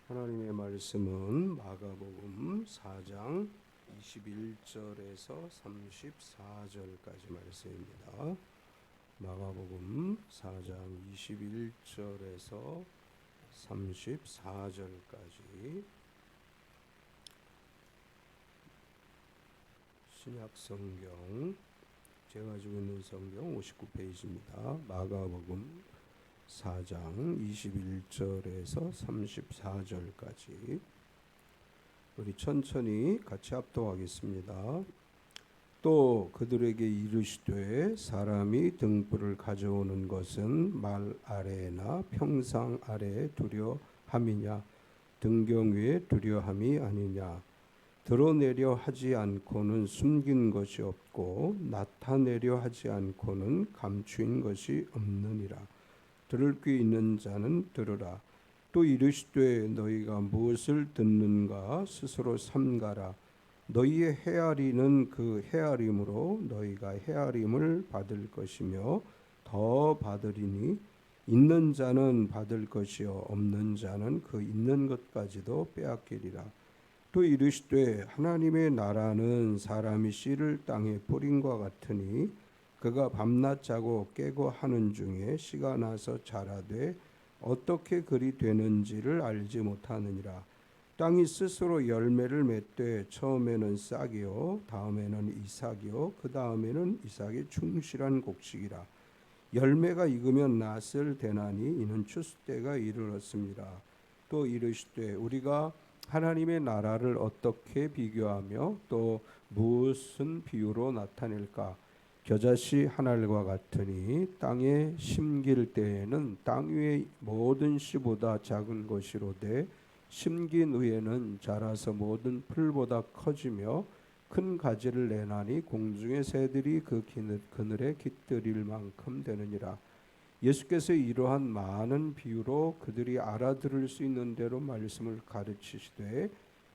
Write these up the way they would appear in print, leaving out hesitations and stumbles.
하나님의 말씀은 마가복음 4장 21절에서 34절까지 말씀입니다. 마가복음 4장 21절에서 34절까지 신약성경 제가 가지고 있는 성경 59페이지입니다. 마가복음 4장 21절에서 34절까지 우리 천천히 같이 합독하겠습니다. 또 그들에게 이르시되 사람이 등불을 가져오는 것은 말 아래나 평상 아래에 두려함이냐 등경 위에 두려함이 아니냐 드러내려 하지 않고는 숨긴 것이 없고 나타내려 하지 않고는 감추인 것이 없느니라. 들을 귀 있는 자는 들으라. 또 이르시되 너희가 무엇을 듣는가 스스로 삼가라. 너희의 헤아리는 그 헤아림으로 너희가 헤아림을 받을 것이며 더 받으리니 있는 자는 받을 것이요 없는 자는 그 있는 것까지도 빼앗기리라. 또 이르시되 하나님의 나라는 사람이 씨를 땅에 뿌린과 같으니 그가 밤낮 자고 깨고 하는 중에 씨가 나서 자라되 어떻게 그리 되는지를 알지 못하느니라. 땅이 스스로 열매를 맺되 처음에는 싹이요 다음에는 이삭이요 그 다음에는 이삭의 충실한 곡식이라. 열매가 익으면 낫을 대나니 이는 추수 때가 이르렀습니다. 또 이르시되 우리가 하나님의 나라를 어떻게 비교하며 또 무슨 비유로 나타낼까? 겨자씨 한 알과 같으니 땅에 심길 때에는 땅 위의 모든 씨보다 작은 것이로되 심긴 후에는 자라서 모든 풀보다 커지며 큰 가지를 내나니 공중의 새들이 그 그늘에 깃들일 만큼 되느니라. 예수께서 이러한 많은 비유로 그들이 알아들을 수 있는 대로 말씀을 가르치시되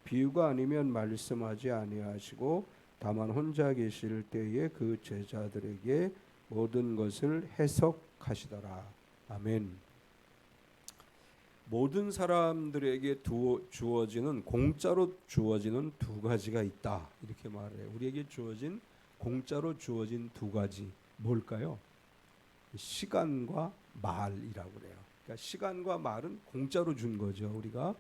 비유가 아니면 말씀하지 아니하시고 다만 혼자 계실 때에 그 제자들에게 모든 것을 해석하시더라. 아멘. 모든 사람들에게 주어지는 공짜로 주어지는 두 가지가 있다. 이렇게 말해요. 우리에게 주어진 공짜로 주어진 두 가지 뭘까요? 시간과 말이라고 그래요. 그러니까 시간과 말은 공짜로 준 거죠. 우리가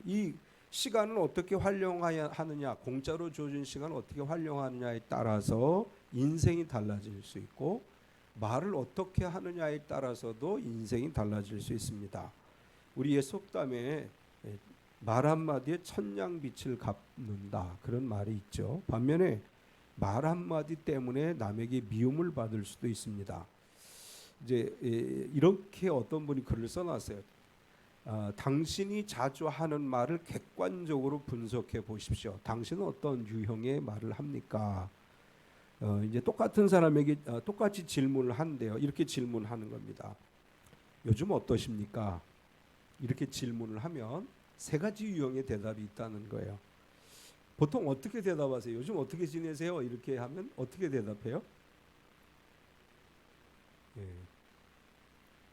이 시간은 어떻게 활용하느냐, 공짜로 주어진 시간을 어떻게 활용하느냐에 따라서 인생이 달라질 수 있고 말을 어떻게 하느냐에 따라서도 인생이 달라질 수 있습니다. 우리의 속담에 말 한마디에 천냥빛을 갚는다 그런 말이 있죠. 반면에 말 한마디 때문에 남에게 미움을 받을 수도 있습니다. 이제 이렇게 어떤 분이 글을 써놨어요. 당신이 자주 하는 말을 객관적으로 분석해 보십시오. 당신은 어떤 유형의 말을 합니까? 이제 똑같은 사람에게 똑같이 질문을 한대요. 이렇게 질문하는 겁니다. 요즘 어떠십니까? 이렇게 질문을 하면 세 가지 유형의 대답이 있다는 거예요. 보통 어떻게 대답하세요? 요즘 어떻게 지내세요? 이렇게 하면 어떻게 대답해요? 예.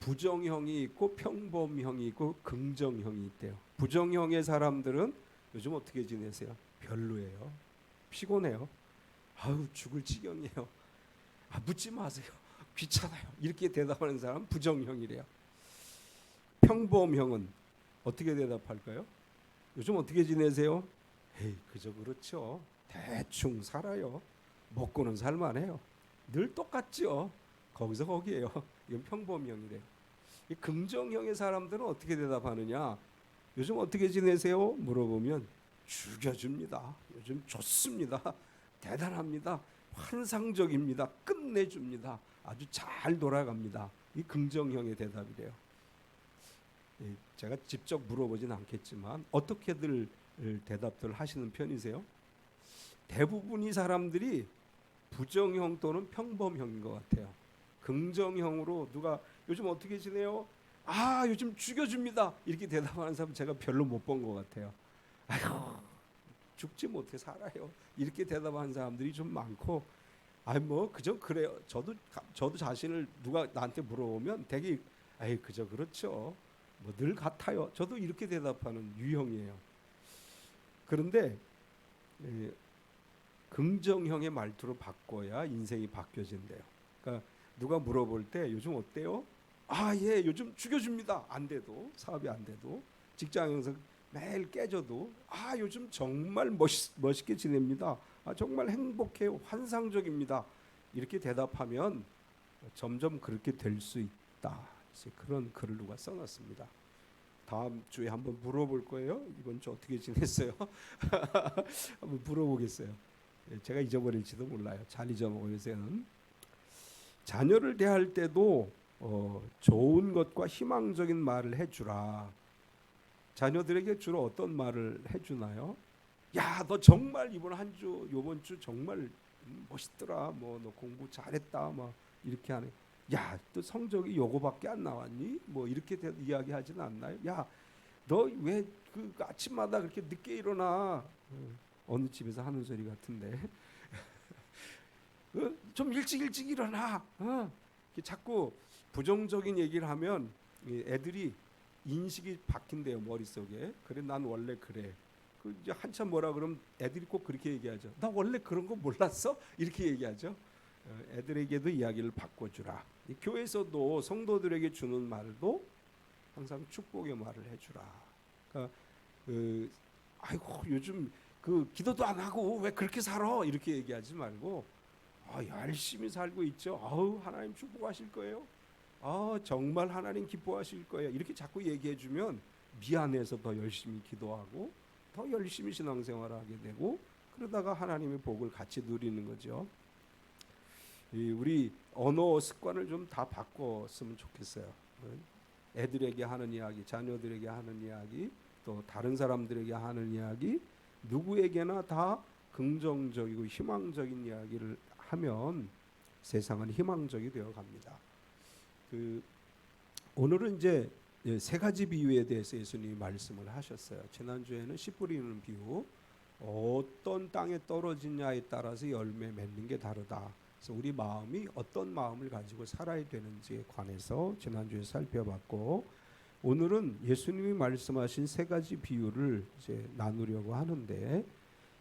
부정형이 있고 평범형이 있고 긍정형이 있대요. 부정형의 사람들은 요즘 어떻게 지내세요? 별로예요. 피곤해요. 아유 죽을 지경이에요. 묻지 마세요. 귀찮아요. 이렇게 대답하는 사람은 부정형이래요. 평범형은 어떻게 대답할까요? 요즘 어떻게 지내세요? 에이 그저 그렇죠. 대충 살아요. 먹고는 살만해요. 늘 똑같죠. 거기서 거기에요. 이건 평범형이래요. 이 긍정형의 사람들은 어떻게 대답하느냐? 요즘 어떻게 지내세요? 물어보면 죽여줍니다. 요즘 좋습니다. 대단합니다. 환상적입니다. 끝내줍니다. 아주 잘 돌아갑니다. 이 긍정형의 대답이래요. 제가 직접 물어보진 않겠지만 어떻게들 대답들 하시는 편이세요? 대부분의 사람들이 부정형 또는 평범형인 것 같아요. 긍정형으로 누가 요즘 어떻게 지내요? 요즘 죽여줍니다. 이렇게 대답하는 사람 제가 별로 못 본 것 같아요. 아휴 죽지 못해 살아요. 이렇게 대답하는 사람들이 좀 많고 뭐 그저 그래요. 저도 자신을 누가 나한테 물어보면 되게 그저 그렇죠. 뭐 늘 같아요. 저도 이렇게 대답하는 유형이에요. 그런데 긍정형의 말투로 바꿔야 인생이 바뀌어진대요. 그러니까 누가 물어볼 때 요즘 어때요? 아, 예, 요즘 죽여줍니다. 안 돼도, 사업이 안 돼도, 직장에서 매일 깨져도, 아, 요즘 정말 멋있게 지냅니다. 아, 정말 행복해요. 환상적입니다. 이렇게 대답하면 점점 그렇게 될 수 있다. 그런 글을 누가 써놨습니다. 다음 주에 한번 물어볼 거예요. 이번 주 어떻게 지냈어요? 한번 물어보겠어요. 제가 잊어버릴지도 몰라요. 잘 잊어먹어요, 요새는. 자녀를 대할 때도 좋은 것과 희망적인 말을 해주라. 자녀들에게 주로 어떤 말을 해주나요? 야, 너 정말 이번 주 정말 멋있더라. 뭐 너 공부 잘했다. 막 이렇게 하네. 야, 또 성적이 요거밖에 안 나왔니? 뭐 이렇게 이야기하지는 않나요? 야, 너 왜 그 아침마다 그렇게 늦게 일어나? 어느 집에서 하는 소리 같은데. 좀 일찍 일어나. 자꾸 부정적인 얘기를 하면 애들이 인식이 바뀐대요, 머릿속에. 그래, 난 원래 그래. 그 이제 한참 뭐라 그러면 애들이 꼭 그렇게 얘기하죠. 나 원래 그런 거 몰랐어? 이렇게 얘기하죠. 애들에게도 이야기를 바꿔주라. 교회에서도 성도들에게 주는 말도 항상 축복의 말을 해주라. 그러니까 아이고 요즘 그 기도도 안 하고 왜 그렇게 살아? 이렇게 얘기하지 말고 열심히 살고 있죠. 하나님 축복하실 거예요. 정말 하나님 기뻐하실 거예요. 이렇게 자꾸 얘기해주면 미안해서 더 열심히 기도하고 더 열심히 신앙생활을 하게 되고 그러다가 하나님의 복을 같이 누리는 거죠. 우리 언어 습관을 좀 다 바꿨으면 좋겠어요. 애들에게 하는 이야기, 자녀들에게 하는 이야기, 또 다른 사람들에게 하는 이야기, 누구에게나 다 긍정적이고 희망적인 이야기를 하면 세상은 희망적이 되어 갑니다. 오늘은 이제 세 가지 비유에 대해서 예수님이 말씀을 하셨어요. 지난주에는 씨 뿌리는 비유, 어떤 땅에 떨어지냐에 따라서 열매 맺는 게 다르다. 그래서 우리 마음이 어떤 마음을 가지고 살아야 되는지에 관해서 지난주에 살펴봤고, 오늘은 예수님이 말씀하신 세 가지 비유를 이제 나누려고 하는데,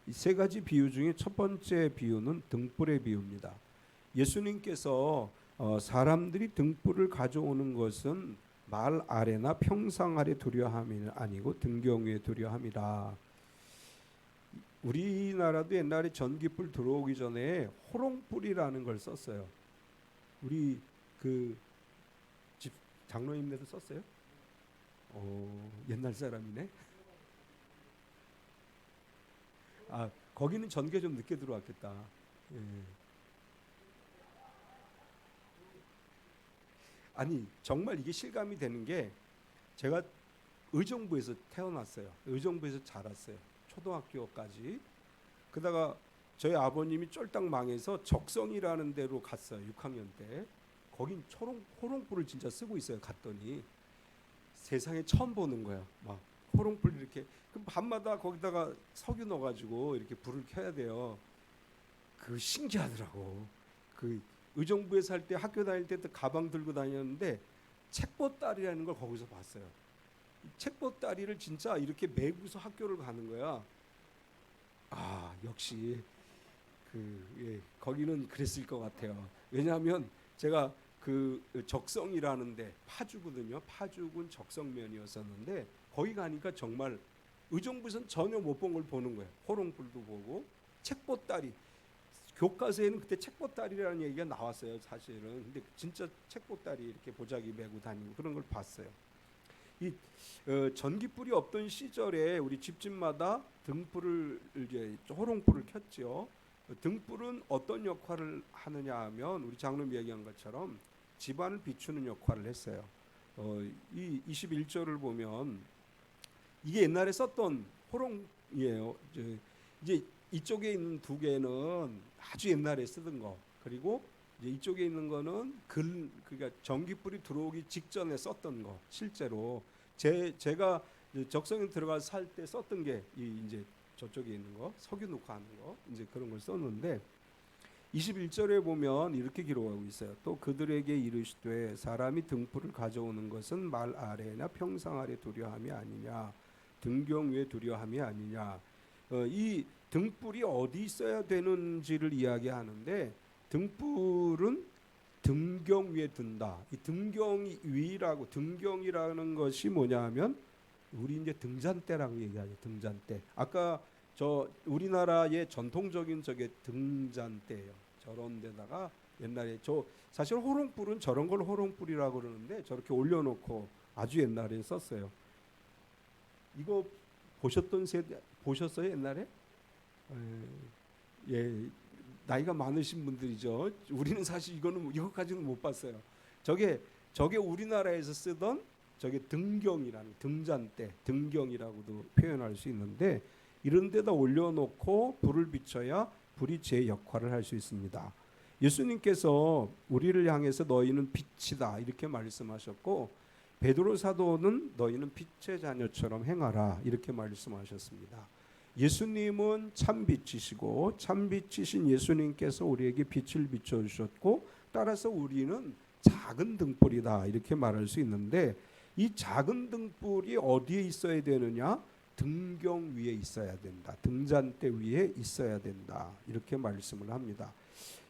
이 세 가지 비유 중에 첫 번째 비유는 등불의 비유입니다. 예수님께서 사람들이 등불을 가져오는 것은 말 아래나 평상 아래 두려함이 아니고 등경 위에 두려함이라. 우리나라도 옛날에 전기불 들어오기 전에 호롱불이라는 걸 썼어요. 우리 그 집 장로님네도 썼어요? 옛날 사람이네. 거기는 전기가 좀 늦게 들어왔겠다. 예. 아니 정말 이게 실감이 되는 게 제가 의정부에서 태어났어요. 의정부에서 자랐어요. 초등학교까지. 그러다가 저희 아버님이 쫄딱 망해서 적성이라는 데로 갔어요. 6학년 때. 거긴 호롱불을 진짜 쓰고 있어요. 갔더니 세상에 처음 보는 거야. 막 호롱불 이렇게 그럼 밤마다 거기다가 석유 넣어가지고 이렇게 불을 켜야 돼요. 그 신기하더라고. 그 의정부에 살 때 학교 다닐 때 가방 들고 다녔는데 책보따리라는 걸 거기서 봤어요. 책보따리를 진짜 이렇게 메고서 학교를 가는 거야. 역시 거기는 그랬을 것 같아요. 왜냐하면 제가 그 적성이라는데 파주거든요. 파주군 적성면이었었는데 거기 가니까 정말 의정부에서는 전혀 못 본 걸 보는 거예요. 호롱불도 보고 책보따리. 교과서에는 그때 책보따리라는 얘기가 나왔어요. 사실은. 근데 진짜 책보따리 이렇게 보자기 메고 다니고 그런 걸 봤어요. 이 전기불이 없던 시절에 우리 집집마다 등불을 이제 호롱불을 켰죠. 등불은 어떤 역할을 하느냐 하면 우리 장로님 얘기한 것처럼 집안을 비추는 역할을 했어요. 이 21절을 보면 이게 옛날에 썼던 호롱이에요. 이제 이쪽에 있는 두 개는 아주 옛날에 쓰던 거, 그리고 이제 이쪽에 있는 거는 그러니까 전기불이 들어오기 직전에 썼던 거. 실제로 제가 적성에 들어가서 살 때 썼던 게 이제 저쪽에 있는 거, 석유 넣고 하는 거, 이제 그런 걸 썼는데 21절에 보면 이렇게 기록하고 있어요. 또 그들에게 이르시되 사람이 등불을 가져오는 것은 말 아래나 평상 아래 두려함이 아니냐, 등경 위에 두려함이 아니냐. 이 등불이 어디 있어야 되는지를 이야기하는데, 등불은 등경 위에 든다. 이 등경 위라고, 등경이라는 것이 뭐냐면 우리 이제 등잔대라고 얘기하죠. 등잔대. 아까 저 우리나라의 전통적인 저게 등잔대예요. 저런 데다가 옛날에 저 사실 호롱불은 저런 걸 호롱불이라고 그러는데 저렇게 올려놓고 아주 옛날에 썼어요. 이거 보셨던 세대 보셨어요 옛날에? 예, 나이가 많으신 분들이죠. 우리는 사실 이거까지는 못 봤어요. 저게 우리나라에서 쓰던 저게 등경이라는 등잔대, 등경이라고도 표현할 수 있는데 이런 데다 올려놓고 불을 비춰야 불이 제 역할을 할 수 있습니다. 예수님께서 우리를 향해서 너희는 빛이다 이렇게 말씀하셨고, 베드로 사도는 너희는 빛의 자녀처럼 행하라 이렇게 말씀하셨습니다. 예수님은 참빛이시고 참빛이신 예수님께서 우리에게 빛을 비춰주셨고, 따라서 우리는 작은 등불이다 이렇게 말할 수 있는데, 이 작은 등불이 어디에 있어야 되느냐? 등경 위에 있어야 된다. 등잔대 위에 있어야 된다. 이렇게 말씀을 합니다.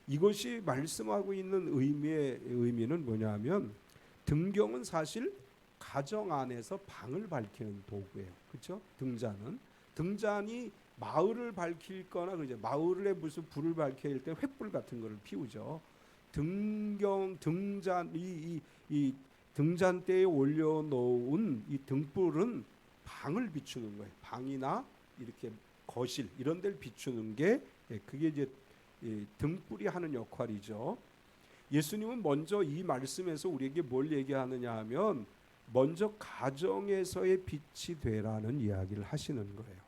이것이 말씀하고 있는 의미는 뭐냐면, 등경은 사실 가정 안에서 방을 밝히는 도구예요. 그렇죠? 등잔이 마을을 밝힐 거나 그죠? 마을에 무슨 불을 밝혀야 할 때 횃불 같은 거를 피우죠. 이 등잔대에 올려놓은 이 등불은 방을 비추는 거예요. 방이나 이렇게 거실 이런 데를 비추는 게 그게 이제 등불이 하는 역할이죠. 예수님은 먼저 이 말씀에서 우리에게 뭘 얘기하느냐 하면, 먼저 가정에서의 빛이 되라는 이야기를 하시는 거예요.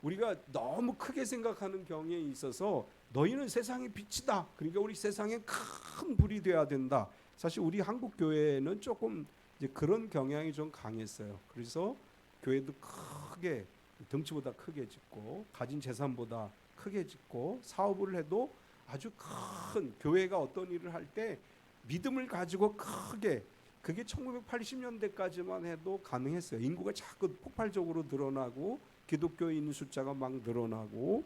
우리가 너무 크게 생각하는 경향에 있어서 너희는 세상의 빛이다. 그러니까 우리 세상에 큰 불이 돼야 된다. 사실 우리 한국 교회는 조금 이제 그런 경향이 좀 강했어요. 그래서 교회도 크게, 덩치보다 크게 짓고 가진 재산보다 크게 짓고, 사업을 해도 아주 큰, 교회가 어떤 일을 할 때 믿음을 가지고 크게, 그게 1980년대까지만 해도 가능했어요. 인구가 자꾸 폭발적으로 늘어나고 기독교인 숫자가 막 늘어나고.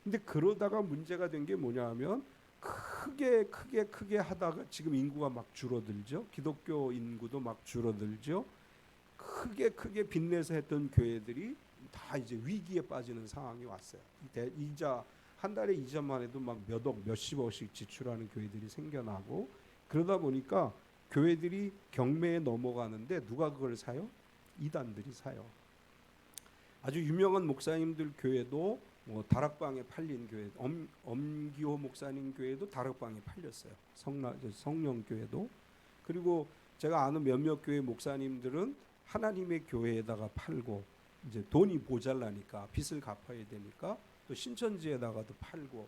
근데 그러다가 문제가 된 게 뭐냐면, 크게 하다가 지금 인구가 막 줄어들죠. 기독교 인구도 막 줄어들죠. 크게 빚내서 했던 교회들이 다 이제 위기에 빠지는 상황이 왔어요. 한 달에 이자만 해도 막 몇억, 몇십억씩 지출하는 교회들이 생겨나고, 그러다 보니까 교회들이 경매에 넘어가는데 누가 그걸 사요? 이단들이 사요. 아주 유명한 목사님들 교회도 다락방에 팔린 교회, 엄기호 목사님 교회도 다락방에 팔렸어요. 성령교회도. 그리고 제가 아는 몇몇 교회 목사님들은 하나님의 교회에다가 팔고, 이제 돈이 모자라니까 빚을 갚아야 되니까 또 신천지에다가도 팔고.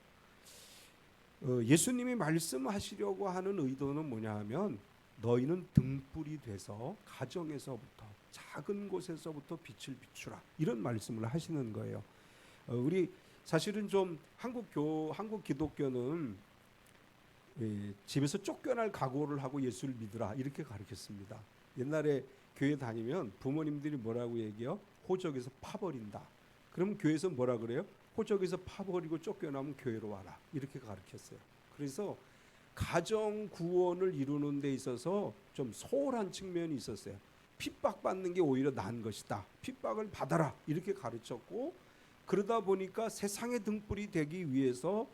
예수님이 말씀하시려고 하는 의도는 뭐냐 하면, 너희는 등불이 돼서 가정에서부터, 작은 곳에서부터 빛을 비추라 이런 말씀을 하시는 거예요. 우리 사실은 좀 한국 기독교는 집에서 쫓겨날 각오를 하고 예수를 믿으라 이렇게 가르쳤습니다. 옛날에 교회 다니면 부모님들이 뭐라고 얘기해요? 호적에서 파버린다. 그럼 교회에서 뭐라 그래요? 호적에서 파버리고 쫓겨나면 교회로 와라 이렇게 가르쳤어요. 그래서 가정 구원을 이루는 데 있어서 좀 소홀한 측면이 있었어요. 핍박받는 게 오히려 나은 것이다. 핍박을 받아라 이렇게 가르쳤고, 그러다 보니까 세상의 등불이 되기 위해서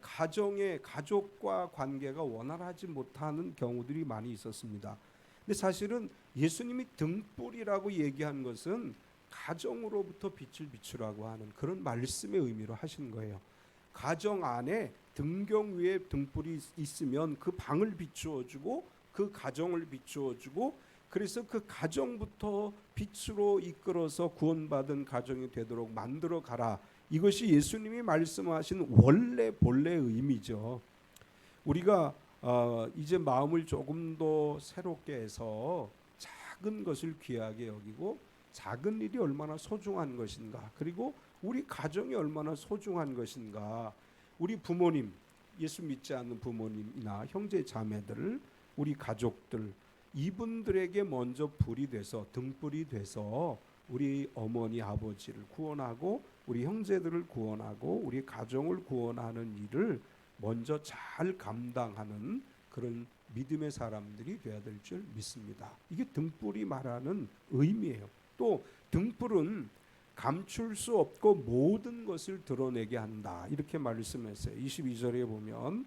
가족과 관계가 원활하지 못하는 경우들이 많이 있었습니다. 근데 사실은 예수님이 등불이라고 얘기한 것은 가정으로부터 빛을 비추라고 하는 그런 말씀의 의미로 하신 거예요. 가정 안에 등경 위에 등불이 있으면 그 방을 비추어주고 그 가정을 비추어주고, 그래서 그 가정부터 빛으로 이끌어서 구원받은 가정이 되도록 만들어 가라. 이것이 예수님이 말씀하신 원래 본래의 의미죠. 우리가 이제 마음을 조금 더 새롭게 해서 작은 것을 귀하게 여기고, 작은 일이 얼마나 소중한 것인가, 그리고 우리 가정이 얼마나 소중한 것인가, 우리 부모님, 예수 믿지 않는 부모님이나 형제 자매들, 우리 가족들, 이분들에게 먼저 불이 돼서, 등불이 돼서 우리 어머니 아버지를 구원하고 우리 형제들을 구원하고 우리 가정을 구원하는 일을 먼저 잘 감당하는 그런 믿음의 사람들이 되어야 될 줄 믿습니다. 이게 등불이 말하는 의미예요. 또 등불은 감출 수 없고 모든 것을 드러내게 한다, 이렇게 말씀했어요. 22절에 보면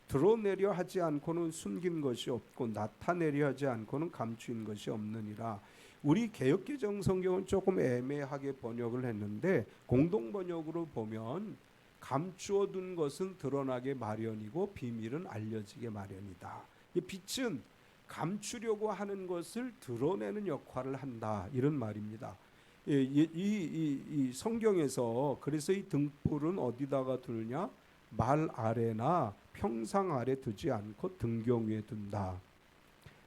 드러내려 하지 않고는 숨긴 것이 없고 나타내려 하지 않고는 감추인 것이 없느니라. 우리 개역개정 성경은 조금 애매하게 번역을 했는데 공동 번역으로 보면 감추어 둔 것은 드러나게 마련이고 비밀은 알려지게 마련이다. 이 빛은 감추려고 하는 것을 드러내는 역할을 한다, 이런 말입니다. 이 성경에서 그래서 이 등불은 어디다가 두느냐? 말 아래나 평상 아래 두지 않고 등경 위에 둔다.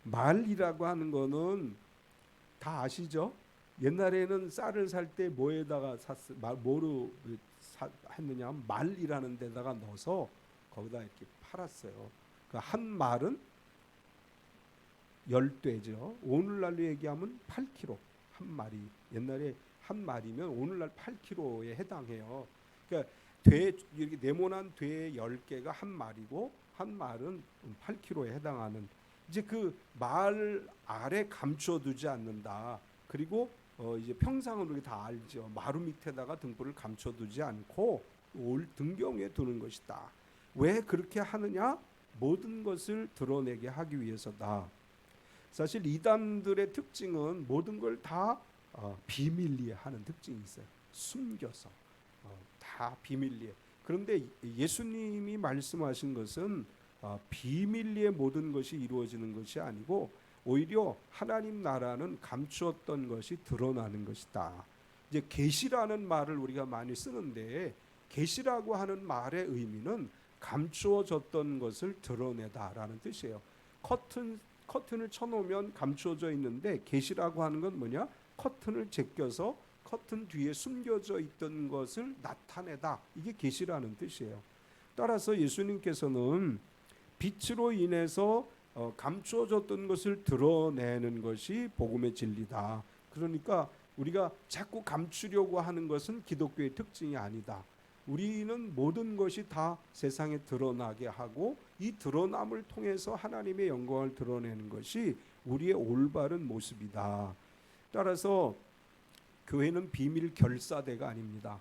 말이라고 하는 거는 다 아시죠? 옛날에는 쌀을 살 때 뭐에다가 뭐로 했느냐? 말이라는 데다가 넣어서 거기다 이렇게 팔았어요. 그 한 말은 10대죠. 오늘날로 얘기하면 8kg. 한 마리. 옛날에 한 마리면 오늘날 8kg에 해당해요. 그러니까 이렇게 네모난 돼 10개가 한 마리고 한 말은 8kg에 해당하는, 이제 그 말 아래 감춰두지 않는다. 그리고 이제 평상으로 우리 다 알죠. 마루 밑에다가 등불을 감춰두지 않고 등경 위에 두는 것이다. 왜 그렇게 하느냐? 모든 것을 드러내게 하기 위해서다. 사실 이단들의 특징은 모든 걸 다 비밀리에 하는 특징이 있어요. 숨겨서 다 비밀리에. 그런데 예수님이 말씀하신 것은 비밀리에 모든 것이 이루어지는 것이 아니고 오히려 하나님 나라는 감추었던 것이 드러나는 것이다. 이제 계시라는 말을 우리가 많이 쓰는데 계시라고 하는 말의 의미는 감추어졌던 것을 드러내다라는 뜻이에요. 커튼을 쳐놓으면 감추어져 있는데 계시라고 하는 건 뭐냐? 커튼을 제껴서 커튼 뒤에 숨겨져 있던 것을 나타내다. 이게 계시라는 뜻이에요. 따라서 예수님께서는 빛으로 인해서 감추어졌던 것을 드러내는 것이 복음의 진리다. 그러니까 우리가 자꾸 감추려고 하는 것은 기독교의 특징이 아니다. 우리는 모든 것이 다 세상에 드러나게 하고 이 드러남을 통해서 하나님의 영광을 드러내는 것이 우리의 올바른 모습이다. 따라서 교회는 비밀 결사대가 아닙니다.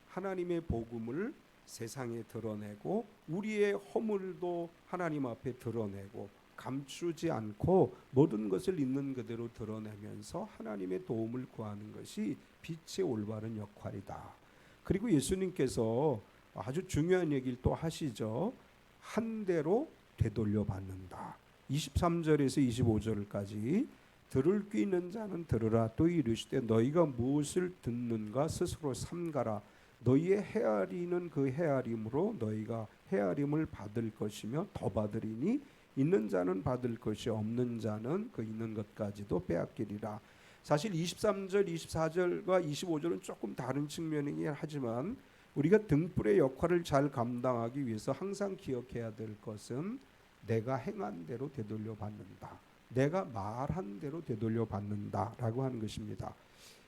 하나님의 복음을 세상에 드러내고 우리의 허물도 하나님 앞에 드러내고 감추지 않고 모든 것을 있는 그대로 드러내면서 하나님의 도움을 구하는 것이 빛의 올바른 역할이다. 그리고 예수님께서 아주 중요한 얘기를 또 하시죠. 한 대로 되돌려 받는다. 23절에서 25절까지 들을 귀 있는 자는 들으라. 또 이르시되 너희가 무엇을 듣는가 스스로 삼가라. 너희의 헤아리는 그 헤아림으로 너희가 헤아림을 받을 것이며 더 받으리니 있는 자는 받을 것이 없는 자는 그 있는 것까지도 빼앗기리라. 사실 23절, 24절과 25절은 조금 다른 측면이긴 하지만 우리가 등불의 역할을 잘 감당하기 위해서 항상 기억해야 될 것은 내가 행한 대로 되돌려 받는다. 내가 말한 대로 되돌려 받는다라고 하는 것입니다.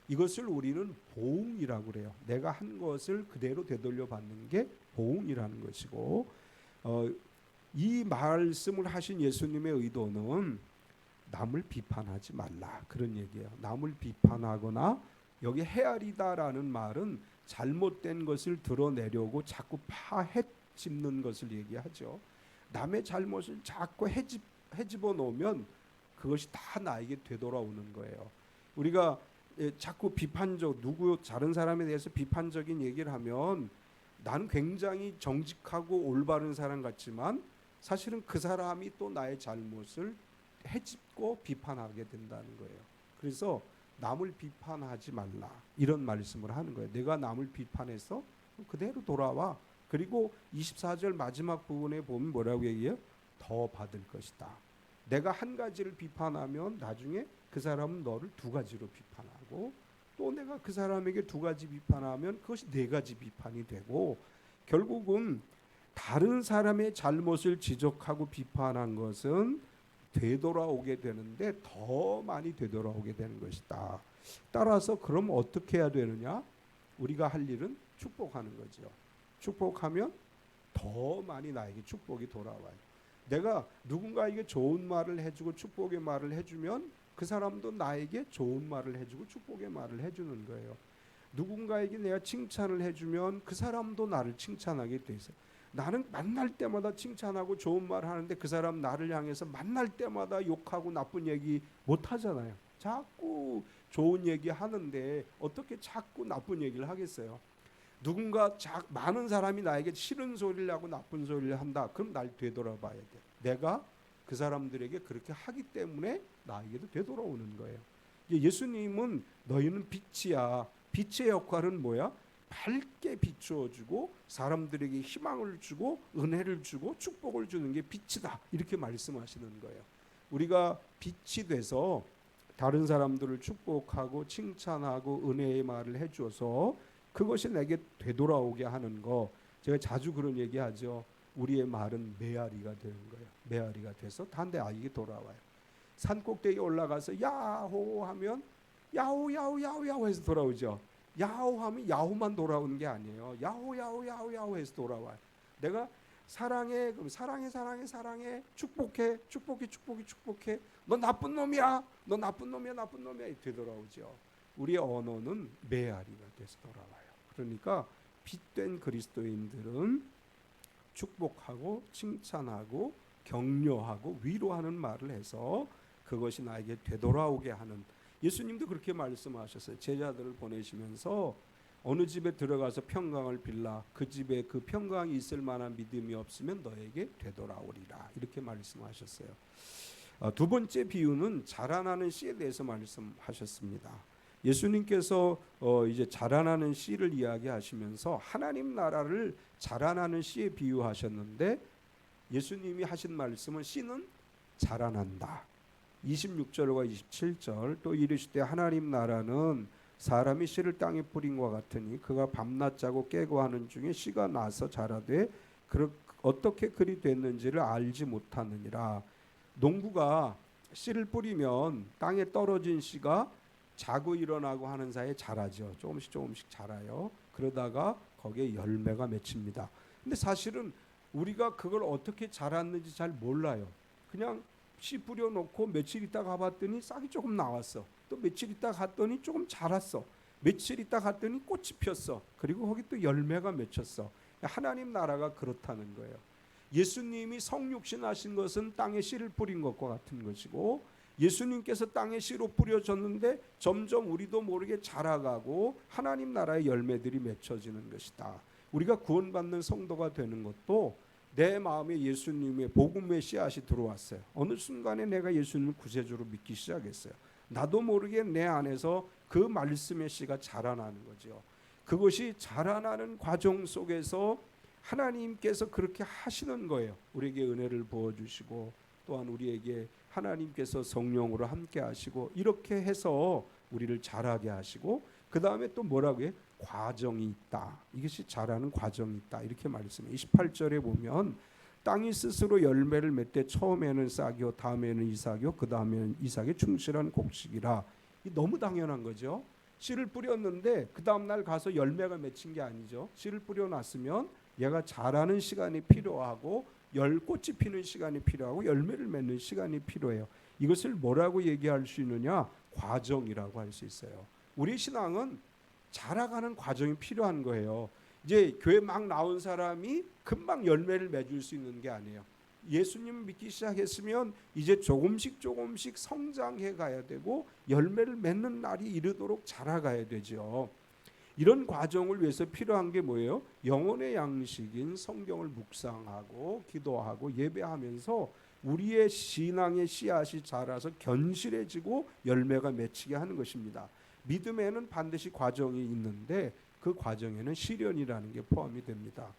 이것을 우리는 보응이라고 그래요. 내가 한 것을 그대로 되돌려 받는 게 보응이라는 것이고, 이 말씀을 하신 예수님의 의도는 남을 비판하지 말라, 그런 얘기예요. 남을 비판하거나 여기 헤아리다라는 말은 잘못된 것을 드러내려고 자꾸 파헤집는 것을 얘기하죠. 남의 잘못을 자꾸 헤집어 놓으면 그것이 다 나에게 되돌아오는 거예요. 우리가 자꾸 다른 사람에 대해서 비판적인 얘기를 하면 나는 굉장히 정직하고 올바른 사람 같지만 사실은 그 사람이 또 나의 잘못을 헤집고 비판하게 된다는 거예요. 그래서 남을 비판하지 말라, 이런 말씀을 하는 거예요. 내가 남을 비판해서 그대로 돌아와. 그리고 24절 마지막 부분에 보면 뭐라고 얘기해요? 더 받을 것이다. 내가 한 가지를 비판하면 나중에 그 사람은 너를 두 가지로 비판하고, 또 내가 그 사람에게 두 가지 비판하면 그것이 네 가지 비판이 되고, 결국은 다른 사람의 잘못을 지적하고 비판한 것은 되돌아오게 되는데 더 많이 되돌아오게 되는 것이다. 따라서 그럼 어떻게 해야 되느냐? 우리가 할 일은 축복하는 거죠. 축복하면 더 많이 나에게 축복이 돌아와요. 내가 누군가에게 좋은 말을 해주고 축복의 말을 해주면 그 사람도 나에게 좋은 말을 해주고 축복의 말을 해주는 거예요. 누군가에게 내가 칭찬을 해주면 그 사람도 나를 칭찬하게 돼 있어요. 나는 만날 때마다 칭찬하고 좋은 말 하는데 그 사람 나를 향해서 만날 때마다 욕하고 나쁜 얘기 못 하잖아요. 자꾸 좋은 얘기 하는데 어떻게 자꾸 나쁜 얘기를 하겠어요? 누군가 많은 사람이 나에게 싫은 소리를 하고 나쁜 소리를 한다. 그럼 날 되돌아봐야 돼. 내가 그 사람들에게 그렇게 하기 때문에 나에게도 되돌아오는 거예요. 예수님은 너희는 빛이야. 빛의 역할은 뭐야? 밝게 비추어주고 사람들에게 희망을 주고 은혜를 주고 축복을 주는 게 빛이다. 이렇게 말씀하시는 거예요. 우리가 빛이 돼서 다른 사람들을 축복하고 칭찬하고 은혜의 말을 해줘서 그것이 내게 되돌아오게 하는 거. 제가 자주 그런 얘기하죠. 우리의 말은 메아리가 되는 거예요. 메아리가 돼서 다른 데 아이게 돌아와요. 산꼭대기에 올라가서 야호 하면 야호 야호 야호 야호 해서 돌아오죠. 야호 하면 야호만 돌아오는 게 아니에요. 야호 야호 야호 야호 해서 돌아와요. 내가 사랑해, 그럼 사랑해 사랑해 사랑해, 축복해 축복해 축복해 축복해, 너 나쁜 놈이야, 너 나쁜 놈이야 나쁜 놈이야 되돌아오죠. 우리의 언어는 메아리가 돼서 돌아와요. 그러니까 빛된 그리스도인들은 축복하고 칭찬하고 격려하고 위로하는 말을 해서 그것이 나에게 되돌아오게 하는, 예수님도 그렇게 말씀하셨어요. 제자들을 보내시면서 어느 집에 들어가서 평강을 빌라 그 집에 그 평강이 있을 만한 믿음이 없으면 너에게 되돌아오리라 이렇게 말씀하셨어요. 두 번째 비유는 자라나는 씨에 대해서 말씀하셨습니다. 예수님께서 이제 자라나는 씨를 이야기하시면서 하나님 나라를 자라나는 씨에 비유하셨는데 예수님이 하신 말씀은 씨는 자라난다. 26절과 27절 또 이르시되 하나님 나라는 사람이 씨를 땅에 뿌린 것 같으니 그가 밤낮 자고 깨고 하는 중에 씨가 나서 자라되 어떻게 그리 됐는지를 알지 못하느니라. 농부가 씨를 뿌리면 땅에 떨어진 씨가 자고 일어나고 하는 사이에 자라죠. 조금씩 조금씩 자라요. 그러다가 거기에 열매가 맺힙니다. 근데 사실은 우리가 그걸 어떻게 자랐는지 잘 몰라요. 그냥 씨 뿌려놓고 며칠 있다 가봤더니 싹이 조금 나왔어. 또 며칠 있다 갔더니 조금 자랐어. 며칠 있다 갔더니 꽃이 폈어. 그리고 거기 또 열매가 맺혔어. 하나님 나라가 그렇다는 거예요. 예수님이 성육신 하신 것은 땅에 씨를 뿌린 것과 같은 것이고 예수님께서 땅에 씨로 뿌려졌는데 점점 우리도 모르게 자라가고 하나님 나라의 열매들이 맺혀지는 것이다. 우리가 구원받는 성도가 되는 것도 내 마음에 예수님의 복음의 씨앗이 들어왔어요. 어느 순간에 내가 예수님을 구세주로 믿기 시작했어요. 나도 모르게 내 안에서 그 말씀의 씨가 자라나는 거죠. 그것이 자라나는 과정 속에서 하나님께서 그렇게 하시는 거예요. 우리에게 은혜를 부어주시고 또한 우리에게 하나님께서 성령으로 함께 하시고 이렇게 해서 우리를 자라게 하시고 그 다음에 또 뭐라고 해요? 과정이 있다. 이것이 자라는 과정이 있다. 이렇게 말씀해요. 28절에 보면 땅이 스스로 열매를 맺되 처음에는 싹이요 다음에는 이삭이요 그 다음에는 이삭의 충실한 곡식이라. 이 너무 당연한 거죠. 씨를 뿌렸는데 그 다음날 가서 열매가 맺힌 게 아니죠. 씨를 뿌려놨으면 얘가 자라는 시간이 필요하고 꽃이 피는 시간이 필요하고 열매를 맺는 시간이 필요해요. 이것을 뭐라고 얘기할 수 있느냐? 과정이라고 할 수 있어요. 우리 신앙은 자라가는 과정이 필요한 거예요. 이제 교회 막 나온 사람이 금방 열매를 맺을 수 있는 게 아니에요. 예수님 믿기 시작했으면 이제 조금씩 조금씩 성장해 가야 되고 열매를 맺는 날이 이르도록 자라가야 되죠. 이런 과정을 위해서 필요한 게 뭐예요? 영혼의 양식인 성경을 묵상하고 기도하고 예배하면서 우리의 신앙의 씨앗이 자라서 견실해지고 열매가 맺히게 하는 것입니다. 믿음에는 반드시 과정이 있는데 그 과정에는 시련이라는 게 포함이 됩니다.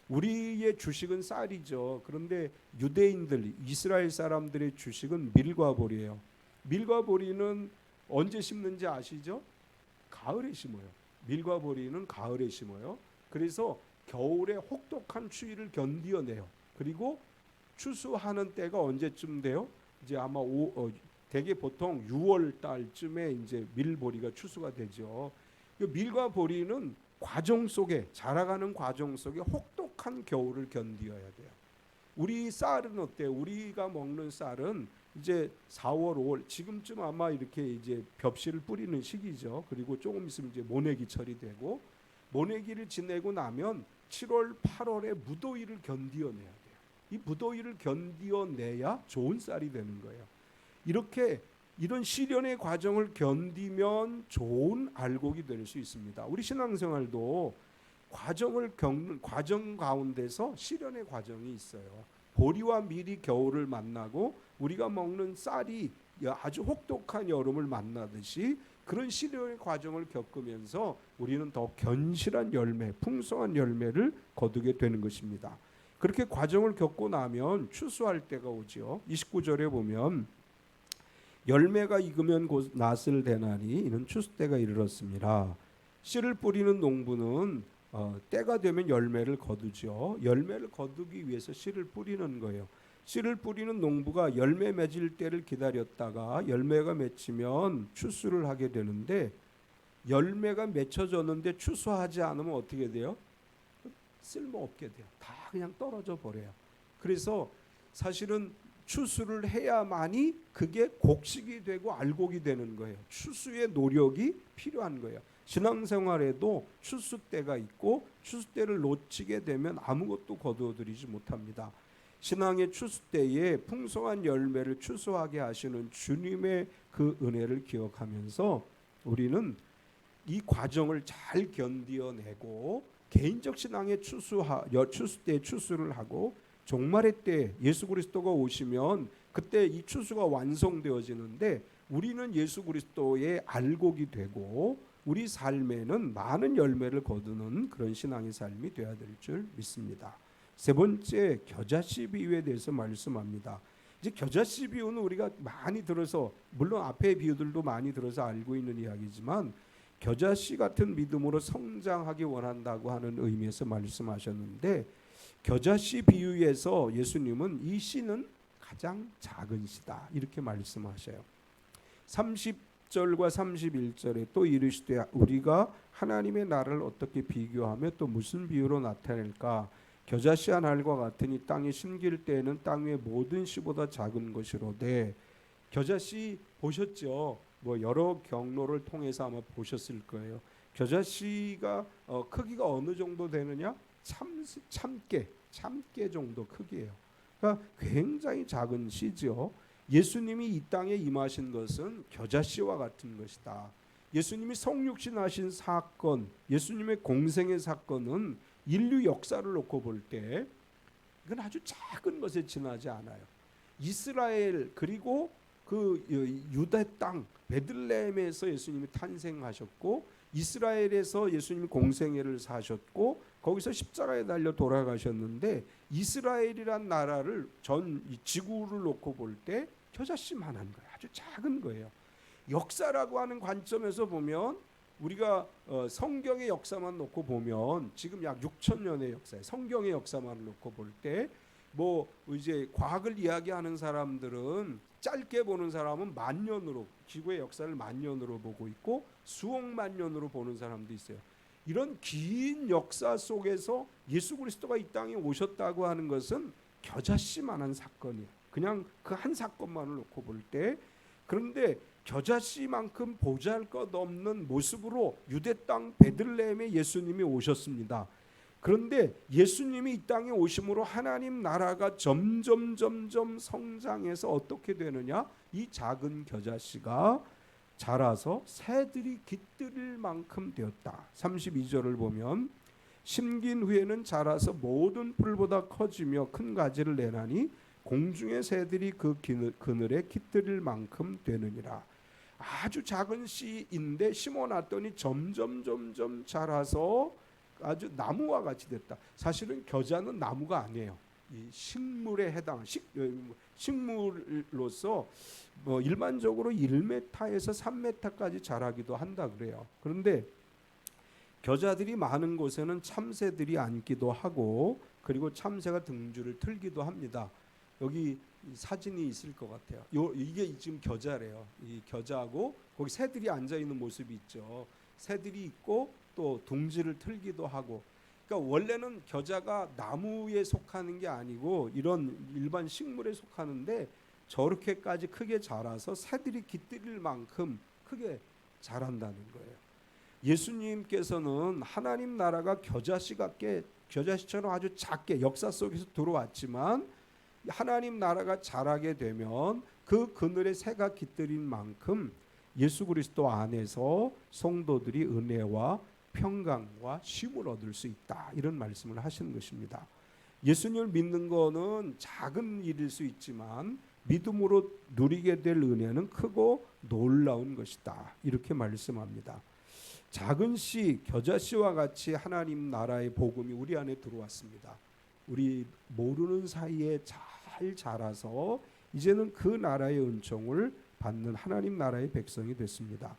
우리의 주식은 쌀이죠. 그런데 유대인들, 이스라엘 사람들의 주식은 밀과 보리예요. 밀과 보리는 언제 심는지 아시죠? 가을에 심어요. 밀과 보리는 가을에 심어요. 그래서 겨울의 혹독한 추위를 견디어내요. 그리고 추수하는 때가 언제쯤 돼요? 이제 아마 대개 보통 6월 달쯤에 이제 밀보리가 추수가 되죠. 밀과 보리는 과정 속에, 자라가는 과정 속에 혹독한 겨울을 견디어야 돼요. 우리 쌀은 어때요? 우리가 먹는 쌀은 이제 4월, 5월 지금쯤 아마 이렇게 이제 벽실을 뿌리는 시기죠. 그리고 조금 있으면 이제 모내기철이 되고, 모내기를 지내고 나면 7월, 8월에 무더위를 견디어내야 돼요. 이 무더위를 견디어내야 좋은 쌀이 되는 거예요. 이런 시련의 과정을 견디면 좋은 알곡이 될 수 있습니다. 우리 신앙생활도 과정을 겪는 과정 가운데서 시련의 과정이 있어요. 보리와 밀이 겨울을 만나고 우리가 먹는 쌀이 아주 혹독한 여름을 만나듯이 그런 시련의 과정을 겪으면서 우리는 더 견실한 열매, 풍성한 열매를 거두게 되는 것입니다. 그렇게 과정을 겪고 나면 추수할 때가 오죠. 29절에 보면 열매가 익으면 곧 낫을 대나니 이는 추수 때가 이르렀습니다. 씨를 뿌리는 농부는 때가 되면 열매를 거두죠. 열매를 거두기 위해서 씨를 뿌리는 거예요. 씨를 뿌리는 농부가 열매 맺을 때를 기다렸다가 열매가 맺히면 추수를 하게 되는데, 열매가 맺혀졌는데 추수하지 않으면 어떻게 돼요? 쓸모없게 돼요. 다 그냥 떨어져 버려요. 그래서 사실은 추수를 해야만이 그게 곡식이 되고 알곡이 되는 거예요. 추수의 노력이 필요한 거예요. 신앙생활에도 추수 때가 있고 추수 때를 놓치게 되면 아무것도 거두어들이지 못합니다. 신앙의 추수 때에 풍성한 열매를 추수하게 하시는 주님의 그 은혜를 기억하면서 우리는 이 과정을 잘 견디어내고 개인적 신앙의 추수 때 추수를 하고 종말의 때 예수 그리스도가 오시면 그때 이 추수가 완성되어지는데 우리는 예수 그리스도의 알곡이 되고 우리 삶에는 많은 열매를 거두는 그런 신앙의 삶이 되어야 될 줄 믿습니다. 세 번째, 겨자씨 비유에 대해서 말씀합니다. 이제 겨자씨 비유는 우리가 많이 들어서, 물론 앞에 비유들도 많이 들어서 알고 있는 이야기지만 겨자씨 같은 믿음으로 성장하기 원한다고 하는 의미에서 말씀하셨는데, 겨자씨 비유에서 예수님은 이 씨는 가장 작은 씨다 이렇게 말씀하셔요. 30절과 31절에 또 이르시되 우리가 하나님의 나라를 어떻게 비교하며 또 무슨 비유로 나타낼까? 겨자씨 한 알과 같으니 땅에 심길 때에는 땅 위의 모든 씨보다 작은 것이로되. 겨자씨 보셨죠? 뭐 여러 경로를 통해서 아마 보셨을 거예요. 겨자씨가 크기가 어느 정도 되느냐? 참깨 정도 크기예요. 그러니까 굉장히 작은 씨죠. 예수님이 이 땅에 임하신 것은 겨자씨와 같은 것이다. 예수님이 성육신 하신 사건, 예수님의 공생의 사건은 인류 역사를 놓고 볼 때 이건 아주 작은 것에 지나지 않아요. 이스라엘 그리고 그 유대 땅 베들레헴에서 예수님이 탄생하셨고, 이스라엘에서 예수님이 공생애를 사셨고, 거기서 십자가에 달려 돌아가셨는데, 이스라엘이란 나라를 전 지구를 놓고 볼 때 겨자씨만한 거예요. 아주 작은 거예요. 역사라고 하는 관점에서 보면 우리가 성경의 역사만 놓고 보면 지금 약 6,000년의 역사예요. 성경의 역사만 놓고 볼 때 뭐 이제 과학을 이야기하는 사람들은 짧게 보는 사람은 만년으로, 지구의 역사를 만년으로 보고 있고 수억만 년으로 보는 사람도 있어요. 이런 긴 역사 속에서 예수 그리스도가 이 땅에 오셨다고 하는 것은 겨자씨만한 사건이에요. 그냥 그 한 사건만을 놓고 볼 때. 그런데 겨자씨만큼 보잘것없는 모습으로 유대 땅 베들레헴에 예수님이 오셨습니다. 그런데 예수님이 이 땅에 오심으로 하나님 나라가 점점 성장해서 어떻게 되느냐? 이 작은 겨자씨가 자라서 새들이 깃들일 만큼 되었다. 32절을 보면 심긴 후에는 자라서 모든 풀보다 커지며 큰 가지를 내나니 공중의 새들이 그 그늘에 깃들일 만큼 되느니라. 아주 작은 씨인데 심어놨더니 점점 자라서 아주 나무와 같이 됐다. 사실은 겨자는 나무가 아니에요. 이 식물에 해당 식물로서 뭐 일반적으로 1m에서 3m까지 자라기도 한다 그래요. 그런데 겨자들이 많은 곳에는 참새들이 앉기도 하고 그리고 참새가 등줄을 틀기도 합니다. 여기 사진이 있을 것 같아요. 이게 지금 겨자래요. 이 겨자하고 거기 새들이 앉아 있는 모습이 있죠. 새들이 있고 또 둥지를 틀기도 하고. 그러니까 원래는 겨자가 나무에 속하는 게 아니고 이런 일반 식물에 속하는데 저렇게까지 크게 자라서 새들이 깃들일 만큼 크게 자란다는 거예요. 예수님께서는 하나님 나라가 겨자씨처럼 아주 작게 역사 속에서 들어왔지만 하나님 나라가 자라게 되면 그 그늘에 새가 깃들인 만큼 예수 그리스도 안에서 성도들이 은혜와 평강과 쉼을 얻을 수 있다. 이런 말씀을 하시는 것입니다. 예수님을 믿는 거는 작은 일일 수 있지만 믿음으로 누리게 될 은혜는 크고 놀라운 것이다. 이렇게 말씀합니다. 작은 씨, 겨자씨와 같이 하나님 나라의 복음이 우리 안에 들어왔습니다. 우리 모르는 사이에 잘 자라서 이제는 그 나라의 은총을 받는 하나님 나라의 백성이 됐습니다.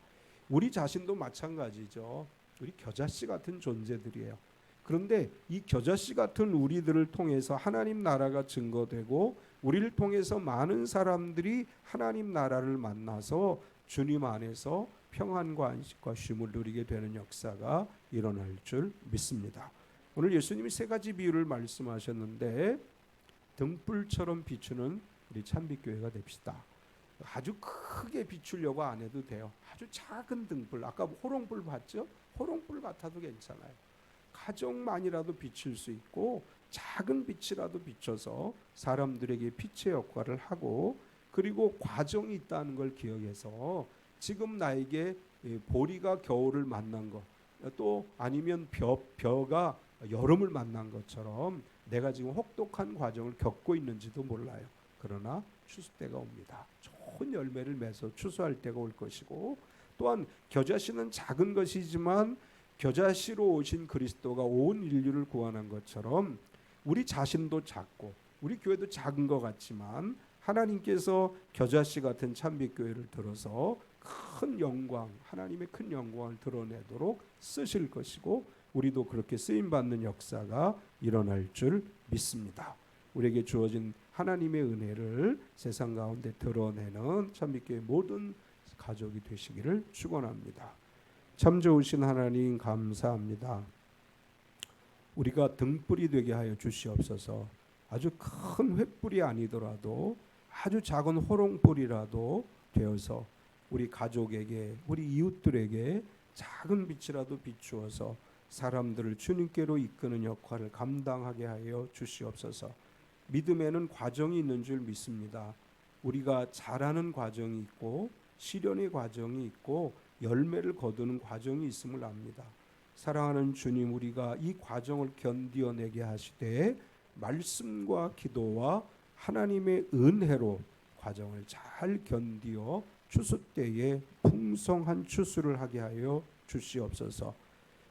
우리 자신도 마찬가지죠. 우리 겨자씨 같은 존재들이에요. 그런데 이 겨자씨 같은 우리들을 통해서 하나님 나라가 증거되고 우리를 통해서 많은 사람들이 하나님 나라를 만나서 주님 안에서 평안과 안식과 쉼을 누리게 되는 역사가 일어날 줄 믿습니다. 오늘 예수님이 세 가지 비유를 말씀하셨는데 등불처럼 비추는 우리 참빛교회가 됩시다. 아주 크게 비추려고 안 해도 돼요. 아주 작은 등불, 아까 호롱불 봤죠? 호롱불 같아도 괜찮아요. 가정만이라도 비칠 수 있고 작은 빛이라도 비춰서 사람들에게 빛의 역할을 하고 그리고 과정이 있다는 걸 기억해서 지금 나에게 보리가 겨울을 만난 것 또 아니면 벼가 여름을 만난 것처럼 내가 지금 혹독한 과정을 겪고 있는지도 몰라요. 그러나 추수 때가 옵니다. 좋은 열매를 맺어 추수할 때가 올 것이고 또한 겨자씨는 작은 것이지만 겨자씨로 오신 그리스도가 온 인류를 구원한 것처럼 우리 자신도 작고 우리 교회도 작은 것 같지만 하나님께서 겨자씨 같은 참빛교회를 들어서 큰 영광, 하나님의 큰 영광을 드러내도록 쓰실 것이고 우리도 그렇게 쓰임받는 역사가 일어날 줄 믿습니다. 우리에게 주어진 하나님의 은혜를 세상 가운데 드러내는 참빛교회 모든 가족이 되시기를 축원합니다. 참 좋으신 하나님 감사합니다. 우리가 등불이 되게 하여 주시옵소서. 아주 큰 횃불이 아니더라도 아주 작은 호롱불이라도 되어서 우리 가족에게 우리 이웃들에게 작은 빛이라도 비추어서 사람들을 주님께로 이끄는 역할을 감당하게 하여 주시옵소서. 믿음에는 과정이 있는 줄 믿습니다. 우리가 자라는 과정이 있고 시련의 과정이 있고 열매를 거두는 과정이 있음을 압니다. 사랑하는 주님, 우리가 이 과정을 견디어내게 하시되 말씀과 기도와 하나님의 은혜로 과정을 잘 견디어 추수 때에 풍성한 추수를 하게 하여 주시옵소서.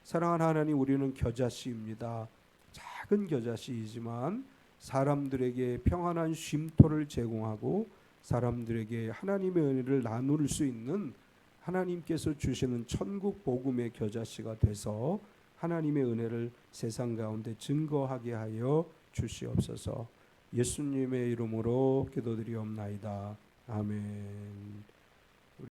사랑하는 하나님, 우리는 겨자씨입니다. 작은 겨자씨이지만 사람들에게 평안한 쉼터를 제공하고 사람들에게 하나님의 은혜를 나눌 수 있는 하나님께서 주시는 천국 복음의 겨자씨가 돼서 하나님의 은혜를 세상 가운데 증거하게 하여 주시옵소서. 예수님의 이름으로 기도드리옵나이다. 아멘.